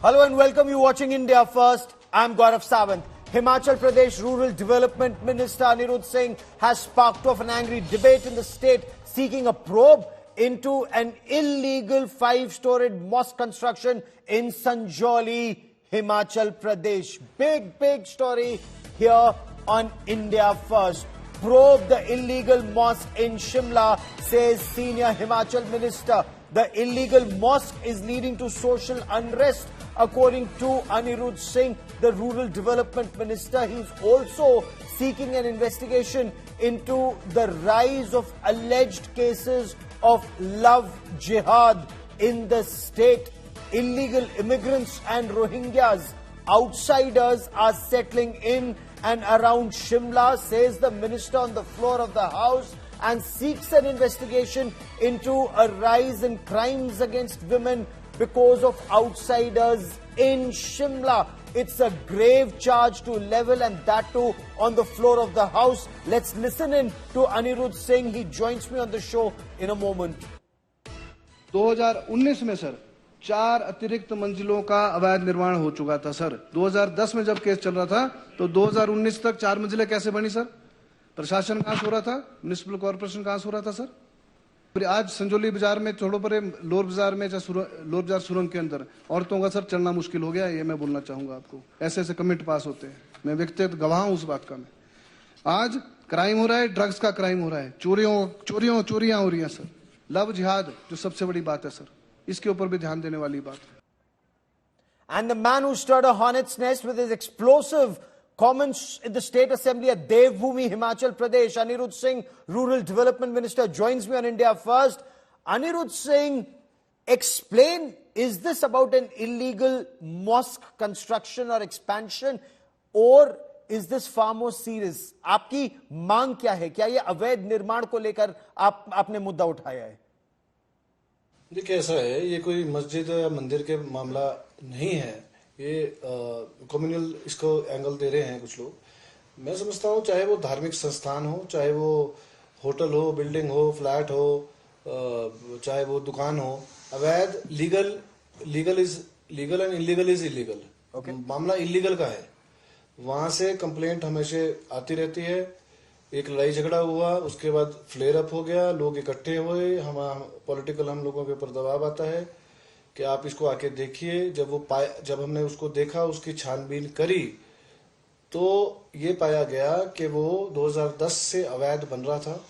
Hello and welcome you watching India First. I'm Gaurav Sawant. Himachal Pradesh Rural Development Minister Anirudh Singh has sparked off an angry debate in the state seeking a probe into an illegal 5-storied mosque construction in Sanjauli, Himachal Pradesh. Big story here on India First. Probe the illegal mosque in Shimla, says senior Himachal minister. The illegal mosque is leading to social unrest, according to Anirudh Singh, the rural development minister. He's also seeking an investigation into the rise of alleged cases of love jihad in the state. Illegal immigrants and Rohingyas, outsiders, are settling in and around Shimla, says the minister on the floor of the House, and seeks an investigation into a rise in crimes against women because of outsiders in Shimla. It's a grave charge to level, and that too on the floor of the House. Let's listen in to Anirudh Singh. He joins me on the show in a moment. 2019 में sir 4 अतिरिक्त मंजिलों का अवैध निर्माण हो चुका था sir. 2010 में जब केस चल रहा था तो 2019 तक 4 मंजिलें कैसे बनी सर? प्रशासन कहां सो रहा था? म्युनिसिपल कॉर्पोरेशन कहां सो रहा था सर? फिर आज संजौली बाजार में छोड़ो परे लोर बाजार में लोर बाजार सुरंग के अंदर औरतों का सर चलना मुश्किल हो गया। ये मैं बोलना चाहूंगा आपको। ऐसे कमेंट पास होते हैं, मैं व्यक्तिगत गवाह हूं उस बात का। मैं आज क्राइम हो रहा है, ड्रग्स का क्राइम हो रहा है, चोरियां हो रही हैं सर। लव जिहाद जो सबसे बड़ी बात है सर, इसके ऊपर भी ध्यान देने वाली बात है। And the man who stirred a hornet's nest with his explosive comments in the State Assembly at Devbhoomi, Himachal Pradesh, Anirudh Singh, Rural Development Minister, joins me on India First. Anirudh Singh, explain, is this about an illegal mosque construction or expansion, or is this far more serious? आपकी मांग क्या है? क्या ये अवैध निर्माण को लेकर आपने मुद्दा उठाया है? देखिए, ऐसा है, ये कोई मस्जिद या मंदिर के मामला नहीं है। ये कम्युनल इसको एंगल दे रहे हैं कुछ लोग। मैं समझता हूँ चाहे वो धार्मिक संस्थान हो, चाहे वो होटल हो, बिल्डिंग हो, फ्लैट हो, चाहे वो दुकान हो, अवैध legal is legal and illegal is illegal. मामला इलीगल का है। वहां से कंप्लेंट हमेशा आती रहती है। एक लड़ाई झगड़ा हुआ, उसके बाद फ्लेयर अप हो गया, लोग इकट्ठे हुए, पॉलिटिकल हम लोगों के ऊपर दबाव आता है कि आप इसको आके देखिए। जब हमने उसको देखा, उसकी छानबीन करी, तो ये पाया गया कि वो 2010 से अवैध बन रहा था।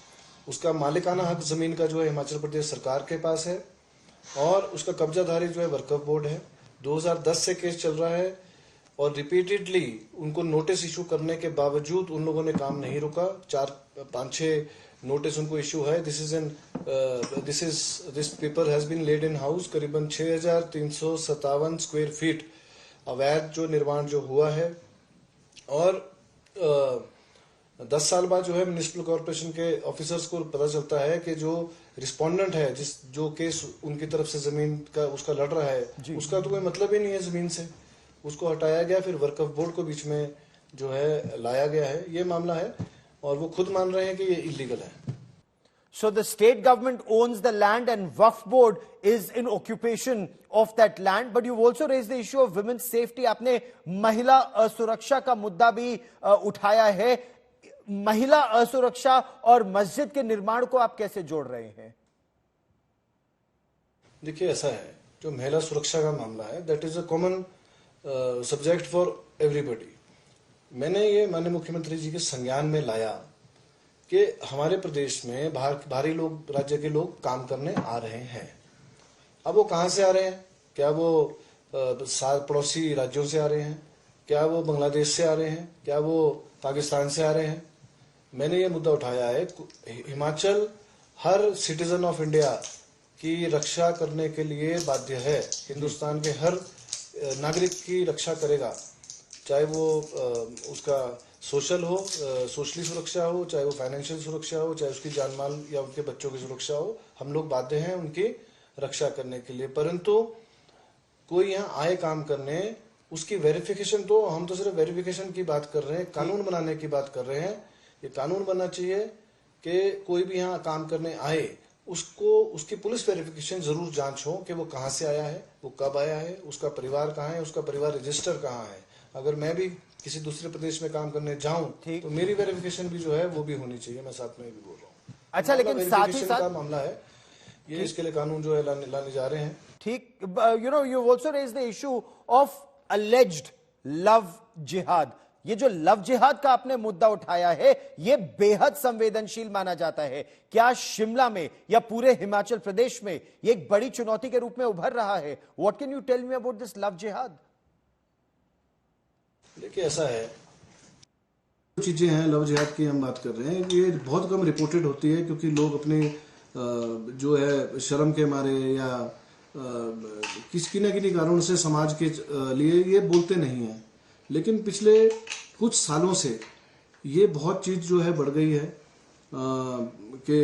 उसका मालिकाना हक जमीन का जो है हिमाचल प्रदेश सरकार के पास है, और उसका कब्जाधारी जो है वक्फ बोर्ड है। 2010 से केस चल रहा है, और रिपीटेडली उनको नोटिस इशू करने के बावजूद उन लोगों ने काम नहीं रुका। 4-5-6 नोटिस उनको इशू है। This paper has been laid in house. करीबन 6357 स्क्वायर फीट अवैध जो निर्माण जो हुआ है, और 10 साल बाद जो है म्युनिसिपल कॉर्पोरेशन के ऑफिसर्स को पता चलता है कि जो रिस्पोंडेंट है, जो केस उनकी तरफ से जमीन का उसका लड़ रहा है, उसका तो कोई मतलब ही नहीं है जमीन से। उसको हटाया गया, फिर वक्फ बोर्ड को बीच में जो है लाया गया है। ये मामला है, और वो खुद मान रहे हैं कि ये इलीगल है। So the state government owns the land and Waqf board is in occupation of that land, but you've also raised the issue of women's safety. आपने महिला असुरक्षा का मुद्दा भी उठाया है। महिला असुरक्षा और मस्जिद के निर्माण को आप कैसे जोड़ रहे हैं? देखिए, ऐसा है, जो महिला सुरक्षा का मामला है, that is a common subject for everybody. मैंने ये माननीय मुख्यमंत्री जी के संज्ञान में लाया कि हमारे प्रदेश में बाहरी लोग, राज्य के लोग काम करने आ रहे हैं। अब वो कहां से आ रहे हैं? क्या वो पड़ोसी राज्यों से आ रहे हैं? क्या वो बांग्लादेश से आ रहे हैं? क्या वो पाकिस्तान से आ रहे हैं? मैंने ये मुद्दा उठाया है, हिमाचल हर सिटीजन ऑफ इंडिया की रक्षा करने के लिए बाध्य है। हिंदुस्तान के हर नागरिक की रक्षा करेगा, चाहे वो उसका सोशल हो, सोशली सुरक्षा हो, चाहे वो फाइनेंशियल सुरक्षा हो, चाहे उसकी जान माल या उनके बच्चों की सुरक्षा हो। हम लोग बाध्य हैं उनकी रक्षा करने के लिए। परंतु कोई यहाँ आए काम करने, उसकी वेरिफिकेशन, तो हम तो सिर्फ वेरिफिकेशन की बात कर रहे हैं, कानून बनाने की बात कर रहे हैं। ये कानून बनना चाहिए कि कोई भी यहाँ काम करने आए, उसको उसकी पुलिस वेरिफिकेशन जरूर जांच हो कि वो कहाँ से आया है, वो कब आया है, उसका परिवार कहाँ है, उसका परिवार रजिस्टर कहाँ है। अगर मैं भी किसी दूसरे प्रदेश में काम करने जाऊं तो मेरी वेरिफिकेशन भी जो है वो भी होनी चाहिए। मैं साथ में भी बोल रहा हूँ। अच्छा, लेकिन साथ ही साथ का मामला है ये, इसके लिए कानून जो है लाने जा रहे हैं। ठीक, you know, you also raise the issue of alleged love jihad. ये जो लव जिहाद का आपने मुद्दा उठाया है, ये बेहद संवेदनशील माना जाता है। क्या शिमला में या पूरे हिमाचल प्रदेश में ये एक बड़ी चुनौती के रूप में उभर रहा है? What can you tell me about this love jihad? देखिए, ऐसा है, चीजें हैं लव जिहाद की हम बात कर रहे हैं, ये बहुत कम रिपोर्टेड होती है क्योंकि लोग अपने जो है शर्म के मारे या किसी न किसी कारण से समाज के लिए ये बोलते नहीं हैं। लेकिन पिछले कुछ सालों से ये बहुत चीज जो है बढ़ गई है कि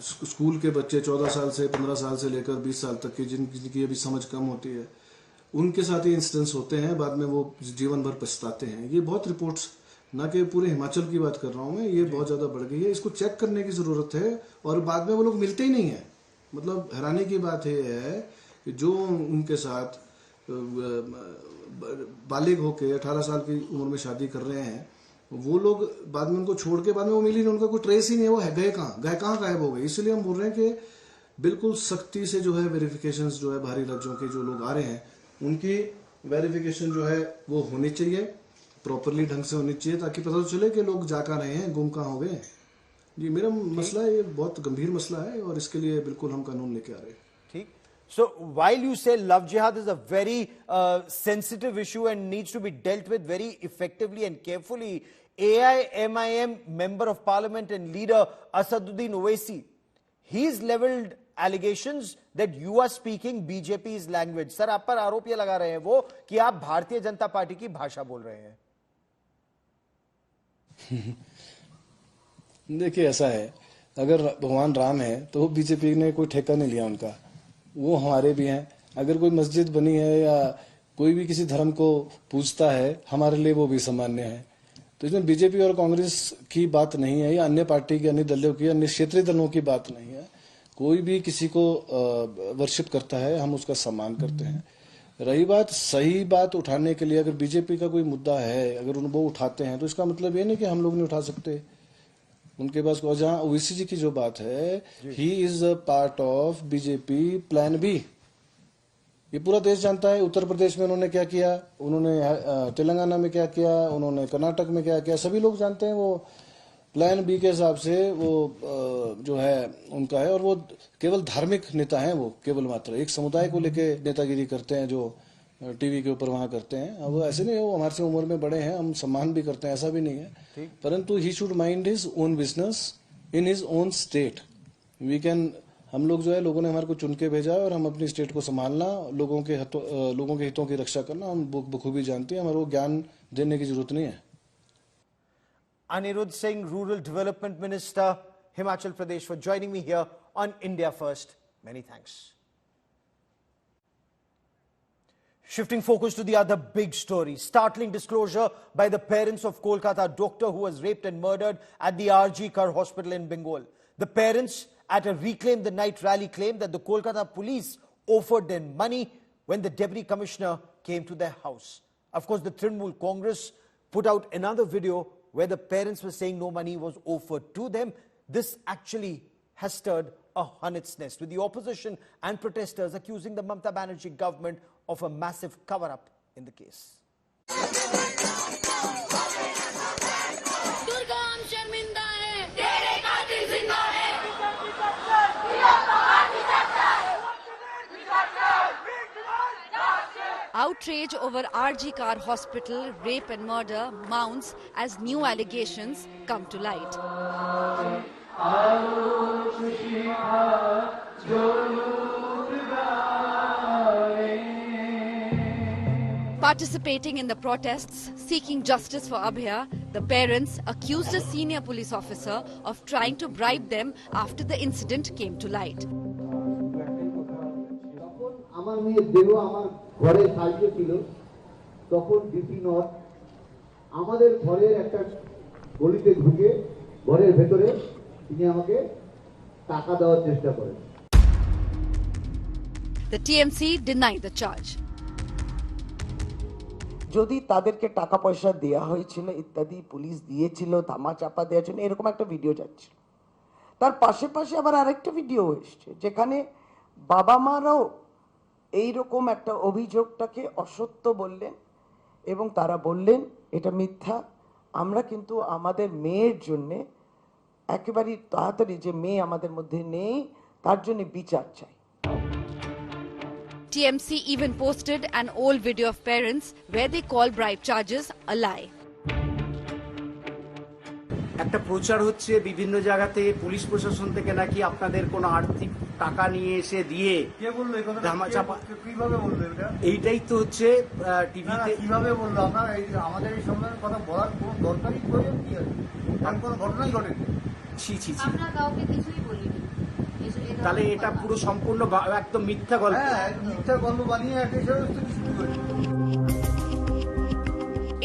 स्कूल के बच्चे 14 साल से 15 साल से लेकर 20 साल तक की जिनकी अभी समझ कम होती है, उनके साथ ये इंसिडेंट्स होते हैं, बाद में वो जीवन भर पछताते हैं। ये बहुत रिपोर्ट्स, ना कि पूरे हिमाचल की बात कर रहा हूँ मैं, ये बहुत ज्यादा बढ़ गई है। इसको चेक करने की जरूरत है और बाद में वो लोग मिलते ही नहीं है। मतलब हैरानी की बात ये है कि जो उनके साथ बालिग होके 18 साल की उम्र में शादी कर रहे हैं, वो लोग बाद में उनको छोड़ के बाद में वो मिली नहीं, उनका कोई ट्रेस ही नहीं है, वो है गए कहाँ गायब हो गए। इसलिए हम बोल रहे हैं कि बिल्कुल सख्ती से जो है वेरिफिकेशंस जो है बाहरी राज्यों के जो लोग आ रहे हैं उनकी वेरिफिकेशन जो है वो होनी चाहिए, प्रॉपरली ढंग से होनी चाहिए, ताकि पता तो चले कि लोग जा कहाँ रहे हैं, गुम कहाँ हो गए। जी, मेरा मसला ये बहुत गंभीर मसला है और इसके लिए बिल्कुल हम कानून लेके आ रहे हैं। ठीक। So while you say love jihad is a very sensitive issue and needs to be dealt with very effectively and carefully, AIMIM member of parliament and leader Asaduddin Owaisi, he's leveled allegations that you are speaking BJP's language. Sir, आप पर आरोप ये लगा रहे हैं वो कि आप भारतीय जनता पार्टी की भाषा बोल रहे हैं। देखिए, ऐसा है, अगर भगवान राम है तो बीजेपी ने कोई ठेका नहीं लिया उनका, वो हमारे भी हैं। अगर कोई मस्जिद बनी है या कोई भी किसी धर्म को पूजता है, हमारे लिए वो भी सामान्य है। तो इसमें बीजेपी और कांग्रेस की बात नहीं है या अन्य पार्टी की, अन्य दलों की, अन्य क्षेत्रीय दलों की बात नहीं है। कोई भी किसी को वर्शिप करता है, हम उसका सम्मान करते हैं। रही बात सही बात उठाने के लिए, अगर बीजेपी का कोई मुद्दा है, अगर वो उठाते हैं तो इसका मतलब ये नहीं कि हम लोग नहीं उठा सकते उनके पास। जहां ओवैसी जी की जो बात है, he is a part of BJP plan B, ये पूरा देश जानता है। उत्तर प्रदेश में उन्होंने क्या किया, उन्होंने तेलंगाना में क्या किया, उन्होंने कर्नाटक में क्या किया, सभी लोग जानते हैं। वो प्लान बी के हिसाब से वो जो है उनका है, और वो केवल धार्मिक नेता हैं। वो केवल मात्र एक समुदाय को लेके नेतागिरी करते हैं, जो टीवी के ऊपर वहां करते हैं। अब वो ऐसे नहीं है, वो हमारे से उम्र में बड़े हैं, हम सम्मान भी करते हैं, ऐसा भी नहीं है। परंतु he should mind his own business in his own state. We can, हम लोग जो है, लोगों ने हमारे को चुन के भेजा है और हम अपनी स्टेट को संभालना, लोगों के हितों की रक्षा करना हम बखूबी जानते हैं। हमारे को ज्ञान देने की जरूरत नहीं है। Anirudh Singh, Rural Development Minister, Himachal Pradesh, for joining me here on India First. Many thanks. Shifting focus to the other big story. Startling disclosure by the parents of Kolkata doctor who was raped and murdered at the RG Kar Hospital in Bengal. The parents at a Reclaim the Night rally claimed that the Kolkata police offered them money when the deputy commissioner came to their house. Of course, the Trinamool Congress put out another video where the parents were saying no money was offered to them. This actually has stirred a hornet's nest, with the opposition and protesters accusing the Mamata Banerjee government of a massive cover-up in the case. Outrage over RG Kar Hospital rape and murder mounts as new allegations come to light. Participating in the protests seeking justice for Abhaya, the parents accused a senior police officer of trying to bribe them after the incident came to light. আমার মেয়ে দেহ আমার ঘরে সাইজে ছিল, তখন DC not আমাদের ঘরের একটা গলিতে ঢুকে ঘরের ভেতরে তিনি আমাকে টাকা দেওয়ার চেষ্টা করেন। The TMC denied the charge. যদি তাদেরকে টাকা পয়সা দেয়া হয়েছিল ইত্যাদি পুলিশ দিয়েছিল ধামা চাপা দেওয়ার জন্য এরকম একটা ভিডিও যাচ্ছিল তার পাশে পাশে আবার আরেকটা ভিডিও এসছে যেখানে বাবা মারাও এইরকম একটা অভিযোগটাকে অসত্য বললেন এবং তারা বললেন এটা মিথ্যা আমরা কিন্তু আমাদের মেয়ের জন্য একেবারে তাড়াতাড়ি যে মেয়ে আমাদের মধ্যে নেই তার জন্য বিচার চাই TMC even posted an old video of parents where they call bribe charges a lie. একটা প্রচার হচ্ছে বিভিন্ন জায়গাতে পুলিশ প্রশাসন থেকে নাকি আপনাদের কোনো আর্থিক টাকা নিয়ে এসে দিয়ে কে বললো এই কথা ধামাচাপা কিভাবে বললো এটা এইটাই তো হচ্ছে টিভিতে কিভাবে বললো আপনার আমাদের এই সময়ের কথা বলার কোনো দরকারই প্রয়োজন কি আছে কারণ কোনো ঘটনাই ঘটেনি ছি ছি ছি আমরা কাউকে কিছুই বলিনি তাহলে এটা পুরো সম্পূর্ণ একদম মিথ্যা গল্প হ্যাঁ মিথ্যা গল্প বানিয়ে একটা হিসাবে শুরু করেছে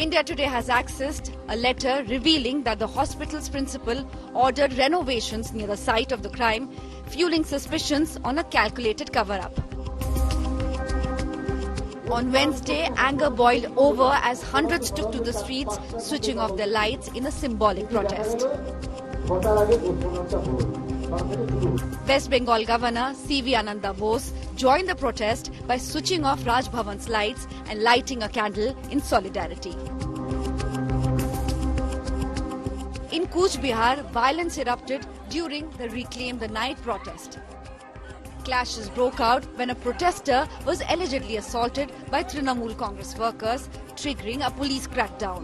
India Today has accessed a letter revealing that the hospital's principal ordered renovations near the site of the crime, fueling suspicions on a calculated cover-up. On Wednesday, anger boiled over as hundreds took to the streets, switching off their lights in a symbolic protest. West Bengal Governor C.V. Ananda Bose joined the protest by switching off Raj Bhavan's lights and lighting a candle in solidarity. In Cooch Behar, violence erupted during the Reclaim the Night protest. Clashes broke out when a protester was allegedly assaulted by Trinamool Congress workers, triggering a police crackdown.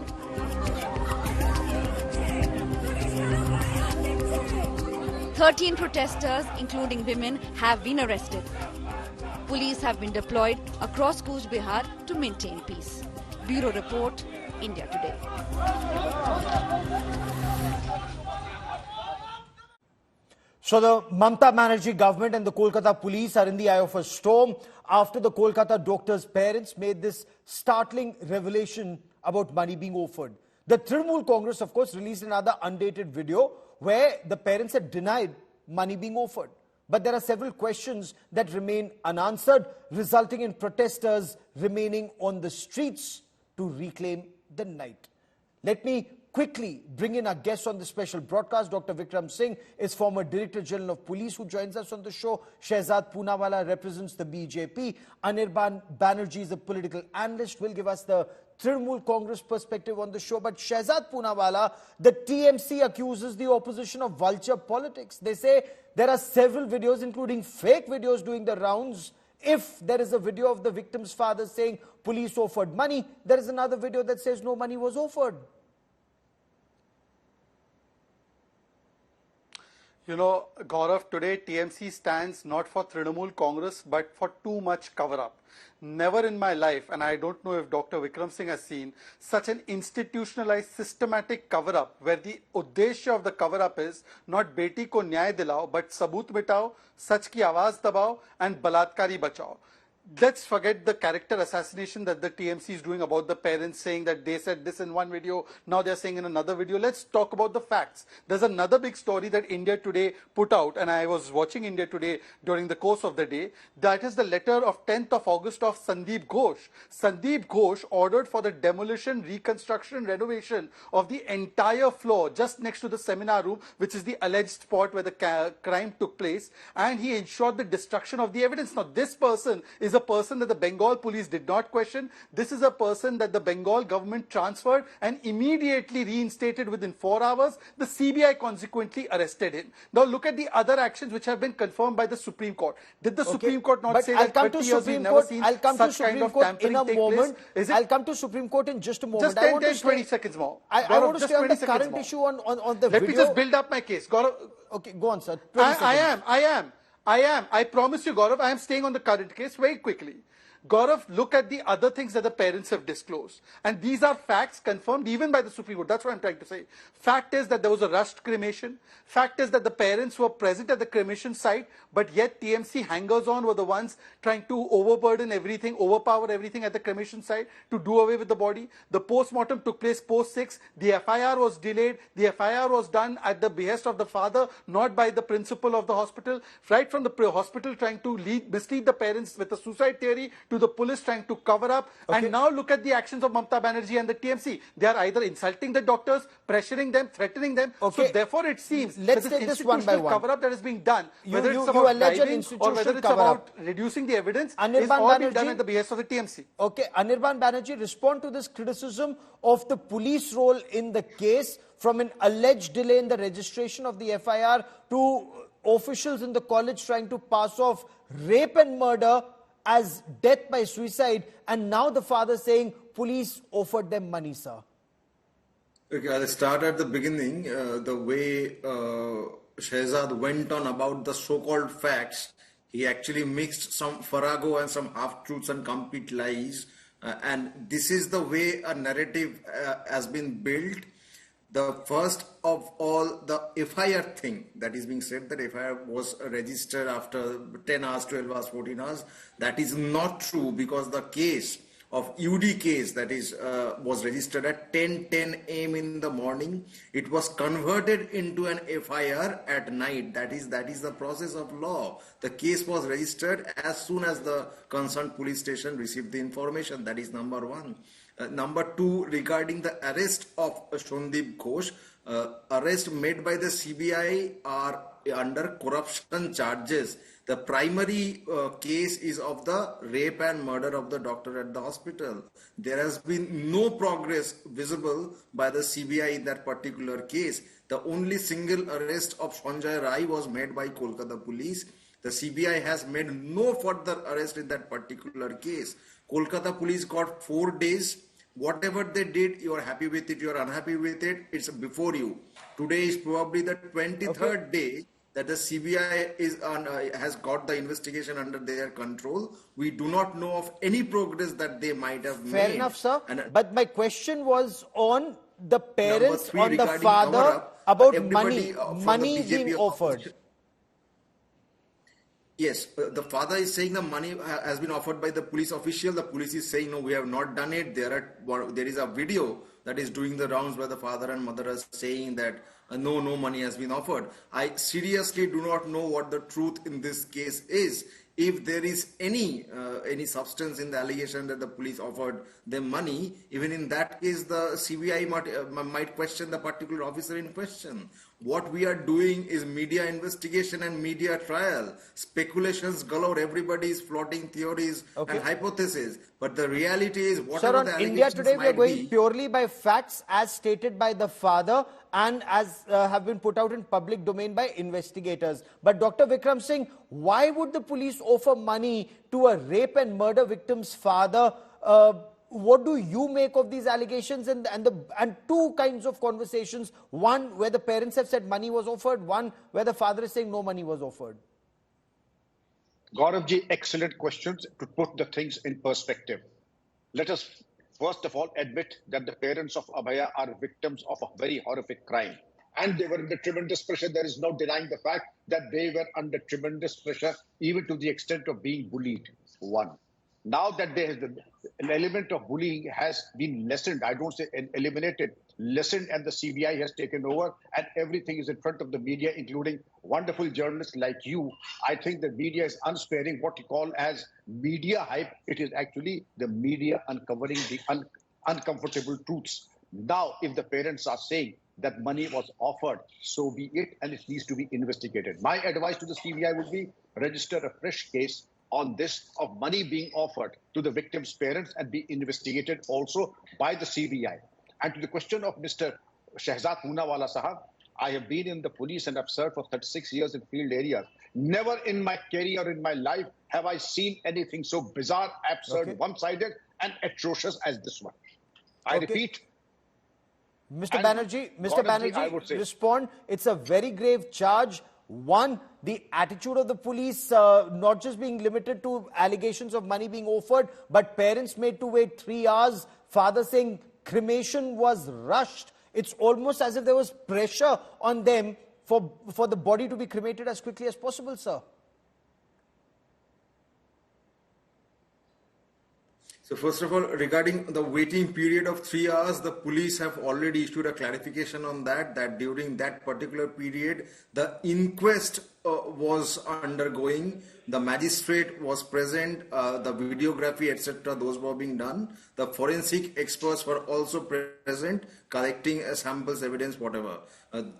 Thirteen protesters, including women, have been arrested. Police have been deployed across Cooch Behar to maintain peace. Bureau Report, India Today. So the Mamata Banerjee government and the Kolkata police are in the eye of a storm after the Kolkata doctor's parents made this startling revelation about money being offered. The Trinamool Congress, of course, released another undated video where the parents had denied money being offered. But there are several questions that remain unanswered, resulting in protesters remaining on the streets to reclaim the night. Let me quickly bring in our guest on the special broadcast. Dr. Vikram Singh is former Director General of Police who joins us on the show. Shehzad Poonawalla represents the BJP. Anirban Banerjee is a political analyst, will give us the Trinamool Congress perspective on the show. But Shehzad Poonawalla, the TMC accuses the opposition of vulture politics. They say there are several videos, including fake videos, doing the rounds. If there is a video of the victim's father saying police offered money, there is another video that says no money was offered. You know, Gaurav, today TMC stands not for Trinamool Congress but for too much cover-up. Never in my life, and I don't know if Dr. Vikram Singh has seen, such an institutionalized, systematic cover-up where the uddeshya of the cover-up is not beti ko nyay dilao but sabut mitao, sach ki awaaz dabao and balatkari bachao. Let's forget the character assassination that the TMC is doing about the parents saying that they said this in one video, now they're saying in another video. Let's talk about the facts. There's another big story that India Today put out, and I was watching India Today during the course of the day. That is the letter of 10th of August of Sandeep Ghosh. Sandeep Ghosh ordered for the demolition, reconstruction, renovation of the entire floor just next to the seminar room, which is the alleged spot where the crime took place, and he ensured the destruction of the evidence. Now, this person is a person that the Bengal police did not question. This is a person that the Bengal government transferred and immediately reinstated within 4 hours. The CBI consequently arrested him. Now look at the other actions which have been confirmed by the Supreme Court. Did the Supreme Court not say that 30 years we've never seen such kind of tampering take place? I'll come to Supreme Court in just a moment. Just 20 seconds more. I want to stay on the current issue on the Let video. me just build up my case. Gaurav, Okay, go on, sir. 20 seconds. I am. I promise you, Gaurav, I am staying on the current case very quickly. Gaurav, look at the other things that the parents have disclosed. And these are facts confirmed even by the Supreme Court. That's what I'm trying to say. Fact is that there was a rushed cremation. Fact is that the parents were present at the cremation site, but yet TMC hangers-on were the ones trying to overburden everything, overpower everything at the cremation site to do away with the body. The post-mortem took place post-6. The FIR was delayed. The FIR was done at the behest of the father, not by the principal of the hospital. Right from the hospital trying to mislead the parents with a suicide theory to the police trying to cover up. Okay. And now look at the actions of Mamata Banerjee and the TMC. They are either insulting the doctors, pressuring them, threatening them. Okay. So therefore it seems Let's that take this this one by institutional one. cover-up that is being done, whether You it's about allege an bribing or whether institutional it's cover-up. about reducing the evidence, is Anirban all being done Banerjee- at the behest of the TMC. Okay, Anirban Banerjee, respond to this criticism of the police role in the case, from an alleged delay in the registration of the FIR to officials in the college trying to pass off rape and murder as death by suicide, and now the father saying police offered them money, sir. Okay, I'll start at the beginning. The way Shehzad went on about the so-called facts, he actually mixed some farrago and some half-truths and complete lies. And this is the way a narrative has been built. The first of all, the FIR thing that is being said, that FIR was registered after 10 hours, 12 hours, 14 hours. That is not true, because the case of UD case that is was registered at 10 a.m. in the morning. It was converted into an FIR at night. That is the process of law. The case was registered as soon as the concerned police station received the information. That is number one. Number two, regarding the arrest of Shondeep Ghosh, arrest made by the CBI are under corruption charges. The primary case is of the rape and murder of the doctor at the hospital. There has been no progress visible by the CBI in that particular case. The only single arrest of Sanjay Rai was made by Kolkata police. The CBI has made no further arrest in that particular case. Kolkata police got 4 days. Whatever they did, you are happy with it, you are unhappy with it, it's before you. Today is probably the 23rd day that the CBI has got the investigation under their control. We do not know of any progress that they might have made. Fair enough, sir. But my question was on the parents, on the father, about money being offered. Yes, the father is saying the money has been offered by the police official. The police is saying, no, we have not done it. There is a video that is doing the rounds where the father and mother are saying that no money has been offered. I seriously do not know what the truth in this case is. If there is any substance in the allegation that the police offered them money, even in that case, the CBI might question the particular officer in question. What we are doing is media investigation and media trial. Speculations galore. Everybody is floating theories and hypotheses. But the reality is, whatever the allegations India Today, we are going be, purely by facts as stated by the father and as have been put out in public domain by investigators. But Dr. Vikram Singh, why would the police offer money to a rape and murder victim's father? What do you make of these allegations and two kinds of conversations? One where the parents have said money was offered, one where the father is saying no money was offered. Gauravji, excellent questions to put the things in perspective. Let us first of all admit that the parents of Abhaya are victims of a very horrific crime. And they were under tremendous pressure. There is no denying the fact that they were under tremendous pressure, even to the extent of being bullied. One. Now that there is an element of bullying has been lessened, I don't say eliminated, lessened, and the CBI has taken over and everything is in front of the media, including wonderful journalists like you. I think the media is unsparing what you call as media hype. It is actually the media uncovering the uncomfortable truths. Now, if the parents are saying that money was offered, so be it, and it needs to be investigated. My advice to the CBI would be register a fresh case on this of money being offered to the victim's parents and be investigated also by the CBI. And to the question of Mr. Shehzad Poonawalla Sahab, I have been in the police and I've served for 36 years in field areas. Never in my career or in my life have I seen anything so bizarre, absurd, one-sided and atrocious as this one. I repeat. Mr. Banerjee, respond. It's a very grave charge One, the attitude of the police, not just being limited to allegations of money being offered, but parents made to wait 3 hours. Father saying cremation was rushed. It's almost as if there was pressure on them for the body to be cremated as quickly as possible, sir. So first of all, regarding the waiting period of 3 hours, the police have already issued a clarification on that during that particular period, the inquest was undergoing, the magistrate was present, the videography, etc., those were being done. The forensic experts were also present, collecting samples, evidence, whatever.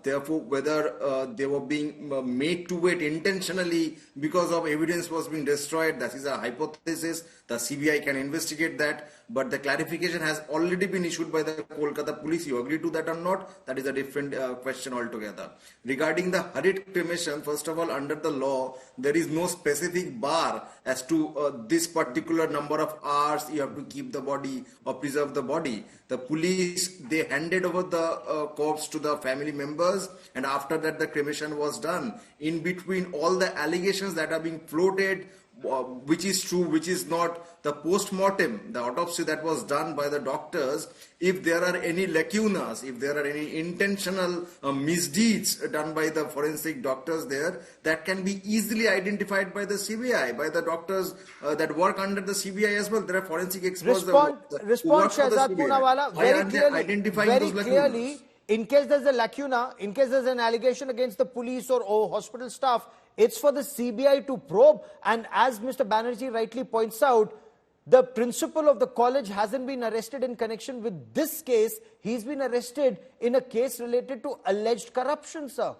Therefore, whether they were being made to wait intentionally because of evidence was being destroyed, that is a hypothesis. The CBI can investigate that, but the clarification has already been issued by the Kolkata police. You agree to that or not? That is a different question altogether. Regarding the hurried cremation, first of all, under the law, there is no specific bar as to this particular number of hours you have to keep the body or preserve the body. The police, they handed over the corpse to the family members, and after that the cremation was done. In between all the allegations that are being floated, which is true, which is not, the post-mortem, the autopsy that was done by the doctors, if there are any lacunas, if there are any intentional misdeeds done by the forensic doctors there, that can be easily identified by the CBI, by the doctors that work under the CBI as well. There are forensic experts Respond, for the Shehzad CBI. Poonawalla, very clearly, in case there's a lacuna, in case there's an allegation against the police or hospital staff, it's for the CBI to probe. And as Mr. Banerjee rightly points out, the principal of the college hasn't been arrested in connection with this case. He's been arrested in a case related to alleged corruption, sir.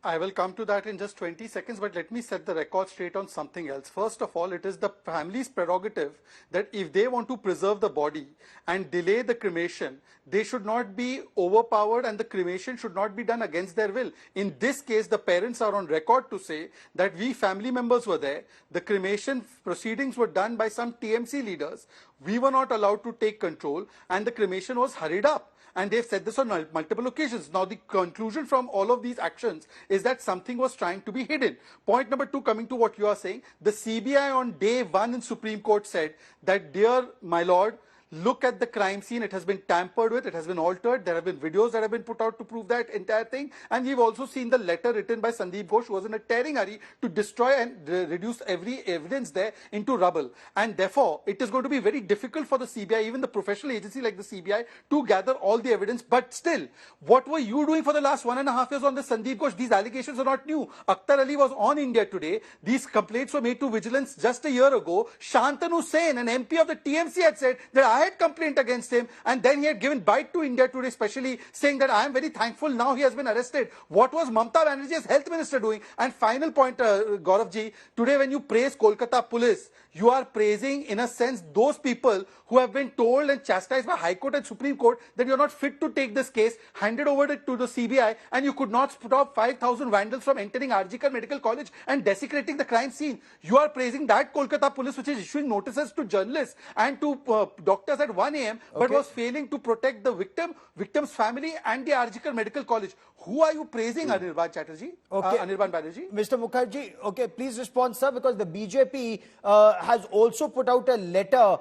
I will come to that in just 20 seconds, but let me set the record straight on something else. First of all, it is the family's prerogative that if they want to preserve the body and delay the cremation, they should not be overpowered and the cremation should not be done against their will. In this case, the parents are on record to say that we family members were there. The cremation proceedings were done by some TMC leaders. We were not allowed to take control and the cremation was hurried up. And they've said this on multiple occasions. Now, the conclusion from all of these actions is that something was trying to be hidden. Point number 2, coming to what you are saying, the CBI on day 1 in Supreme Court said that, dear my lord, look at the crime scene. It has been tampered with. It has been altered. There have been videos that have been put out to prove that entire thing. And we've also seen the letter written by Sandeep Ghosh, who was in a tearing hurry to destroy and reduce every evidence there into rubble. And therefore, it is going to be very difficult for the CBI, even the professional agency like the CBI, to gather all the evidence. But still, what were you doing for the last 1.5 years on the Sandeep Ghosh? These allegations are not new. Akhtar Ali was on India Today. These complaints were made to vigilance just a year ago. Shantanu Sen, an MP of the TMC, had said that I had complaint against him, and then he had given bite to India Today, especially saying that I am very thankful now he has been arrested. What was Mamata Banerjee as health minister doing? And final point, Gaurav ji, today when you praise Kolkata police, you are praising in a sense those people who have been told and chastised by High Court and Supreme Court that you are not fit to take this case, handed over to the CBI, and you could not stop 5,000 vandals from entering RGKar Medical College and desecrating the crime scene. You are praising that Kolkata police which is issuing notices to journalists and to doctors at 1 a.m. but was failing to protect the victim's family and the RGKar Medical College. Who are you praising, Anirban Chatterjee? Anirban Banerjee? Mr. Mukherjee, okay, please respond, sir, because the BJP has also put out a letter.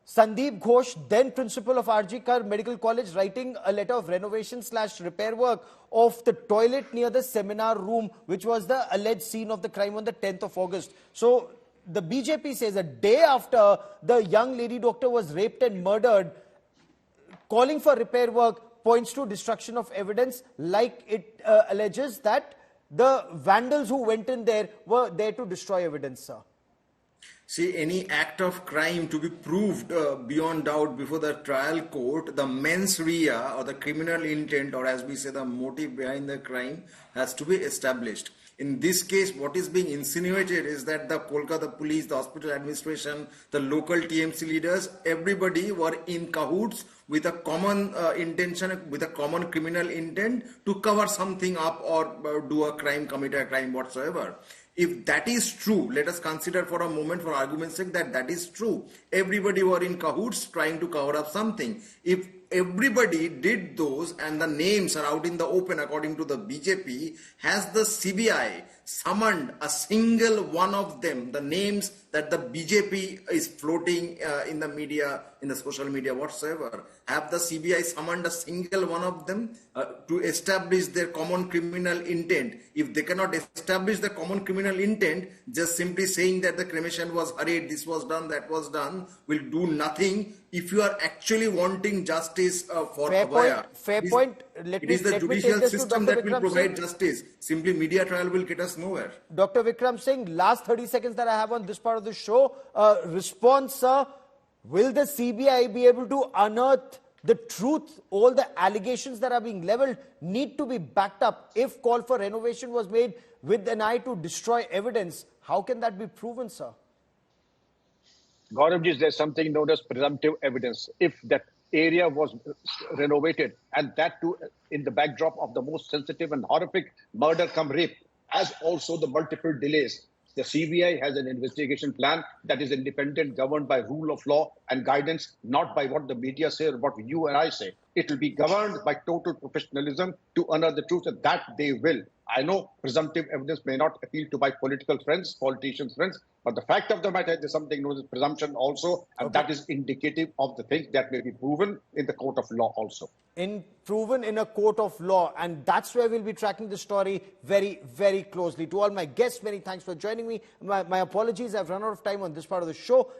Sandeep Ghosh, then principal of RGKar Medical College, writing a letter of renovation/repair work of the toilet near the seminar room, which was the alleged scene of the crime on the 10th of August. So the BJP says a day after the young lady doctor was raped and murdered, calling for repair work points to destruction of evidence, like it alleges that the vandals who went in there were there to destroy evidence, sir. See, any act of crime to be proved beyond doubt before the trial court, the mens rea or the criminal intent, or as we say, the motive behind the crime has to be established. In this case, what is being insinuated is that the Kolkata police, the hospital administration, the local TMC leaders, everybody were in cahoots with a common intention, with a common criminal intent to cover something up or do a crime, commit a crime whatsoever. If that is true, let us consider for a moment, for argument's sake, that that is true. Everybody were in cahoots trying to cover up something. If everybody did those and the names are out in the open according to the BJP, has the CBI summoned a single one of them, the names that the BJP is floating in the media, in the social media whatsoever, have the CBI summoned a single one of them to establish their common criminal intent? If they cannot establish the common criminal intent, just simply saying that the cremation was hurried, this was done, that was done, will do nothing. If you are actually wanting justice for Abhaya, fair point. It is the judicial system that will provide justice. Simply media trial will get us nowhere. Dr. Vikram Singh, last 30 seconds that I have on this part of the show. Response, sir. Will the CBI be able to unearth the truth? All the allegations that are being leveled need to be backed up. If call for renovation was made with an eye to destroy evidence, how can that be proven, sir? Gauravji, there's something known as presumptive evidence. If that area was renovated, and that too in the backdrop of the most sensitive and horrific murder come rape, as also the multiple delays, the CBI has an investigation plan that is independent, governed by rule of law and guidance, not by what the media say or what you and I say. It will be governed by total professionalism to unearth the truth, and that they will. I know presumptive evidence may not appeal to my political friends, politicians' friends, but the fact of the matter is something known as presumption also, and that is indicative of the things that may be proven in the court of law also. Proven in a court of law, and that's where we'll be tracking the story very, very closely. To all my guests, many thanks for joining me. My apologies, I've run out of time on this part of the show.